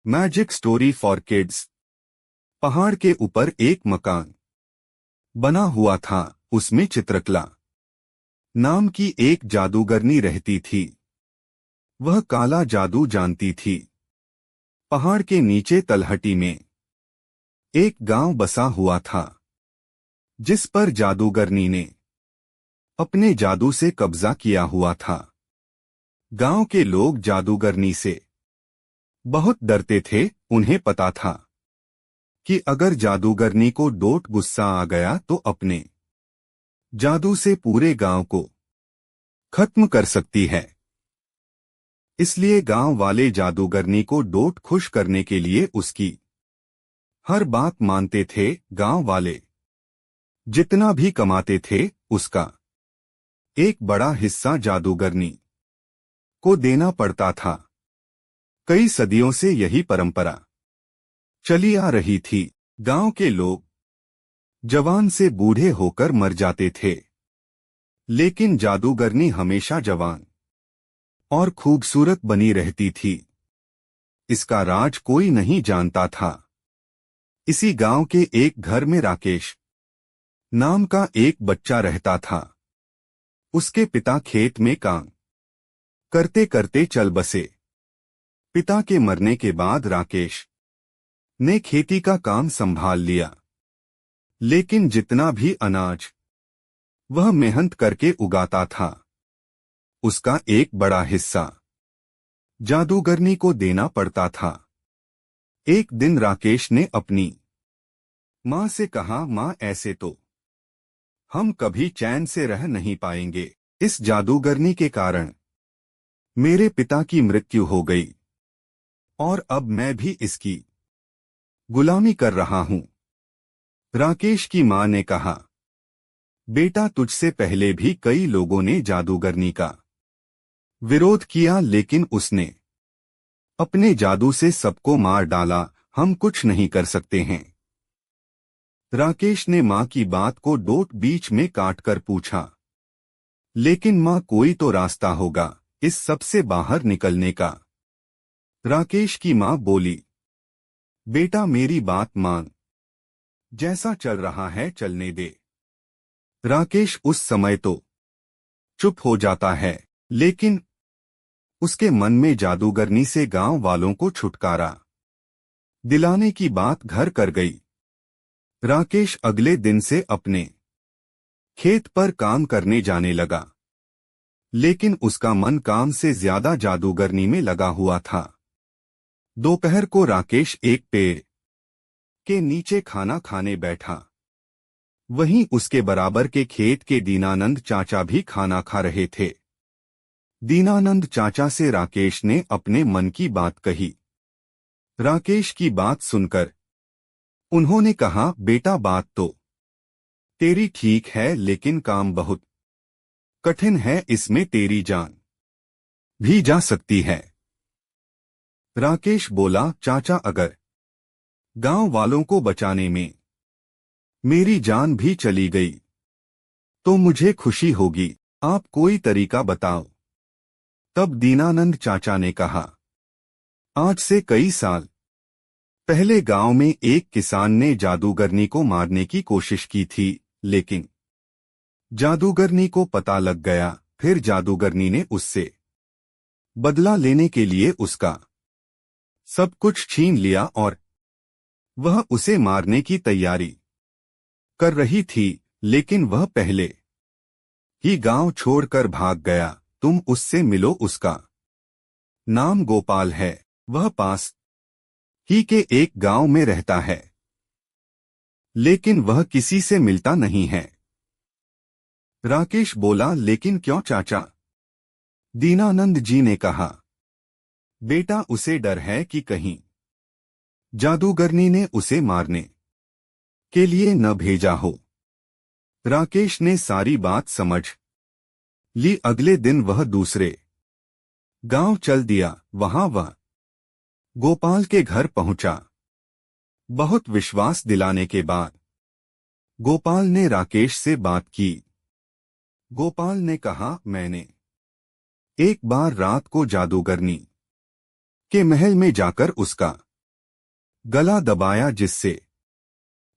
Magic story for kids. पहाड़ के ऊपर एक मकान बना हुआ था। उसमें चित्रकला नाम की एक जादूगरनी रहती थी। वह काला जादू जानती थी। पहाड़ के नीचे तलहटी में एक गांव बसा हुआ था, जिस पर जादूगरनी ने अपने जादू से कब्जा किया हुआ था। गांव के लोग जादूगरनी से बहुत डरते थे। उन्हें पता था कि अगर जादूगरनी को डोट गुस्सा आ गया तो अपने जादू से पूरे गांव को खत्म कर सकती है। इसलिए गांव वाले जादूगरनी को डोट खुश करने के लिए उसकी हर बात मानते थे। गांव वाले जितना भी कमाते थे, उसका एक बड़ा हिस्सा जादूगरनी को देना पड़ता था। कई सदियों से यही परंपरा चली आ रही थी। गांव के लोग जवान से बूढ़े होकर मर जाते थे, लेकिन जादूगरनी हमेशा जवान और खूबसूरत बनी रहती थी। इसका राज कोई नहीं जानता था। इसी गांव के एक घर में राकेश नाम का एक बच्चा रहता था। उसके पिता खेत में काम करते करते चल बसे। पिता के मरने के बाद राकेश ने खेती का काम संभाल लिया, लेकिन जितना भी अनाज वह मेहनत करके उगाता था, उसका एक बड़ा हिस्सा जादूगरनी को देना पड़ता था। एक दिन राकेश ने अपनी मां से कहा, मां, ऐसे तो हम कभी चैन से रह नहीं पाएंगे। इस जादूगरनी के कारण मेरे पिता की मृत्यु हो गई और अब मैं भी इसकी गुलामी कर रहा हूं। राकेश की मां ने कहा, बेटा, तुझसे पहले भी कई लोगों ने जादूगरनी का विरोध किया, लेकिन उसने अपने जादू से सबको मार डाला। हम कुछ नहीं कर सकते हैं। राकेश ने मां की बात को डोट बीच में काटकर पूछा, लेकिन मां, कोई तो रास्ता होगा इस सब से बाहर निकलने का। राकेश की मां बोली, बेटा, मेरी बात मान, जैसा चल रहा है चलने दे। राकेश उस समय तो चुप हो जाता है, लेकिन उसके मन में जादूगरनी से गांव वालों को छुटकारा दिलाने की बात घर कर गई। राकेश अगले दिन से अपने खेत पर काम करने जाने लगा, लेकिन उसका मन काम से ज्यादा जादूगरनी में लगा हुआ था। दोपहर को राकेश एक पेड़ के नीचे खाना खाने बैठा। वहीं उसके बराबर के खेत के दीनानंद चाचा भी खाना खा रहे थे। दीनानंद चाचा से राकेश ने अपने मन की बात कही। राकेश की बात सुनकर उन्होंने कहा, बेटा, बात तो तेरी ठीक है, लेकिन काम बहुत कठिन है। इसमें तेरी जान भी जा सकती है। राकेश बोला, चाचा, अगर गांव वालों को बचाने में मेरी जान भी चली गई तो मुझे खुशी होगी। आप कोई तरीका बताओ। तब दीनानंद चाचा ने कहा, आज से कई साल पहले गांव में एक किसान ने जादूगरनी को मारने की कोशिश की थी, लेकिन जादूगरनी को पता लग गया। फिर जादूगरनी ने उससे बदला लेने के लिए उसका सब कुछ छीन लिया और वह उसे मारने की तैयारी कर रही थी, लेकिन वह पहले ही गांव छोड़कर भाग गया। तुम उससे मिलो। उसका नाम गोपाल है। वह पास ही के एक गांव में रहता है, लेकिन वह किसी से मिलता नहीं है। राकेश बोला, लेकिन क्यों चाचा? दीनानंद जी ने कहा, बेटा, उसे डर है कि कहीं जादूगरनी ने उसे मारने के लिए न भेजा हो। राकेश ने सारी बात समझ ली। अगले दिन वह दूसरे गांव चल दिया। वहां वह गोपाल के घर पहुंचा। बहुत विश्वास दिलाने के बाद गोपाल ने राकेश से बात की। गोपाल ने कहा, मैंने एक बार रात को जादूगरनी के महल में जाकर उसका गला दबाया जिससे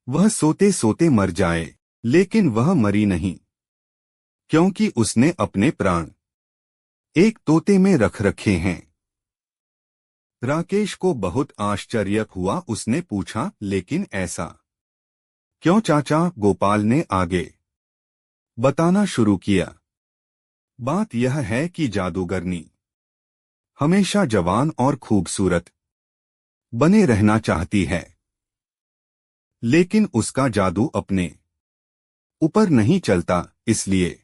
वह सोते सोते मर जाए, लेकिन वह मरी नहीं, क्योंकि उसने अपने प्राण एक तोते में रख रखे हैं। राकेश को बहुत आश्चर्य हुआ। उसने पूछा, लेकिन ऐसा क्यों चाचा? गोपाल ने आगे बताना शुरू किया। बात यह है कि जादूगरनी हमेशा जवान और खूबसूरत बने रहना चाहती है, लेकिन उसका जादू अपने ऊपर नहीं चलता, इसलिए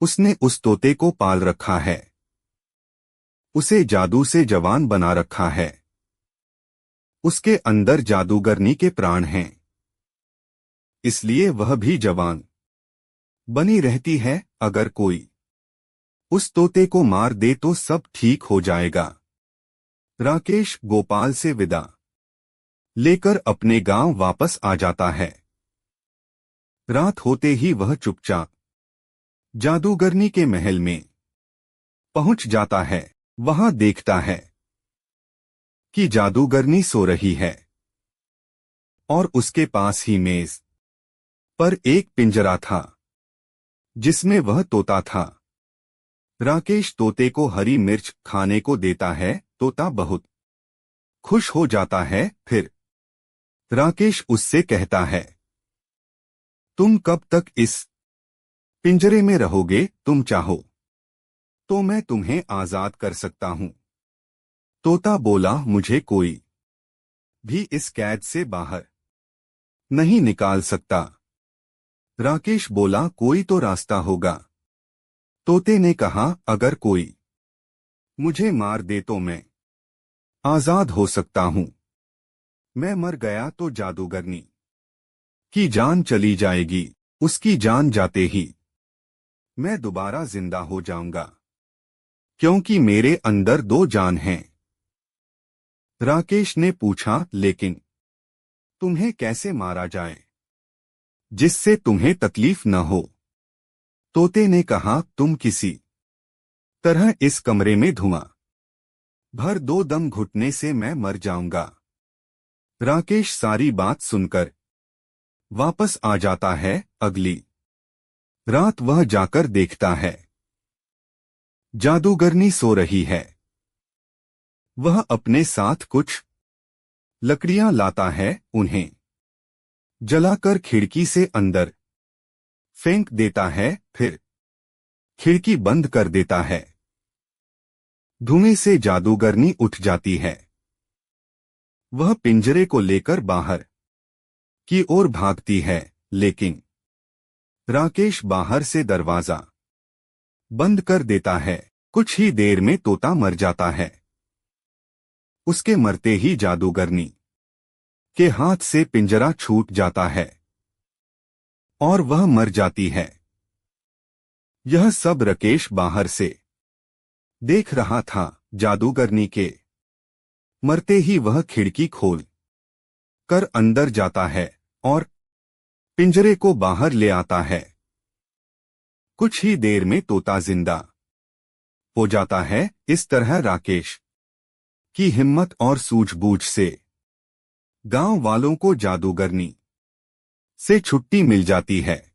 उसने उस तोते को पाल रखा है, उसे जादू से जवान बना रखा है। उसके अंदर जादूगरनी के प्राण हैं, इसलिए वह भी जवान बनी रहती है। अगर कोई उस तोते को मार दे तो सब ठीक हो जाएगा। राकेश गोपाल से विदा लेकर अपने गांव वापस आ जाता है। रात होते ही वह चुपचाप जादूगरनी के महल में पहुंच जाता है। वहां देखता है कि जादूगरनी सो रही है और उसके पास ही मेज पर एक पिंजरा था जिसमें वह तोता था। राकेश तोते को हरी मिर्च खाने को देता है। तोता बहुत खुश हो जाता है। फिर राकेश उससे कहता है, तुम कब तक इस पिंजरे में रहोगे? तुम चाहो तो मैं तुम्हें आजाद कर सकता हूं। तोता बोला, मुझे कोई भी इस कैद से बाहर नहीं निकाल सकता। राकेश बोला, कोई तो रास्ता होगा। तोते ने कहा, अगर कोई मुझे मार दे तो मैं आजाद हो सकता हूं। मैं मर गया तो जादूगरनी की जान चली जाएगी। उसकी जान जाते ही मैं दोबारा जिंदा हो जाऊंगा, क्योंकि मेरे अंदर दो जान हैं। राकेश ने पूछा, लेकिन तुम्हें कैसे मारा जाए जिससे तुम्हें तकलीफ न हो? तोते ने कहा, तुम किसी तरह इस कमरे में धुआं भर दो, दम घुटने से मैं मर जाऊंगा। राकेश सारी बात सुनकर वापस आ जाता है। अगली रात वह जाकर देखता है जादूगरनी सो रही है। वह अपने साथ कुछ लकड़ियां लाता है, उन्हें जलाकर खिड़की से अंदर फेंक देता है, फिर खिड़की बंद कर देता है। धुएं से जादूगरनी उठ जाती है। वह पिंजरे को लेकर बाहर की ओर भागती है, लेकिन राकेश बाहर से दरवाजा बंद कर देता है। कुछ ही देर में तोता मर जाता है। उसके मरते ही जादूगरनी के हाथ से पिंजरा छूट जाता है और वह मर जाती है। यह सब राकेश बाहर से देख रहा था। जादूगरनी के मरते ही वह खिड़की खोल कर अंदर जाता है और पिंजरे को बाहर ले आता है। कुछ ही देर में तोता जिंदा हो जाता है। इस तरह राकेश की हिम्मत और सूझबूझ से गांव वालों को जादूगरनी से छुट्टी मिल जाती है।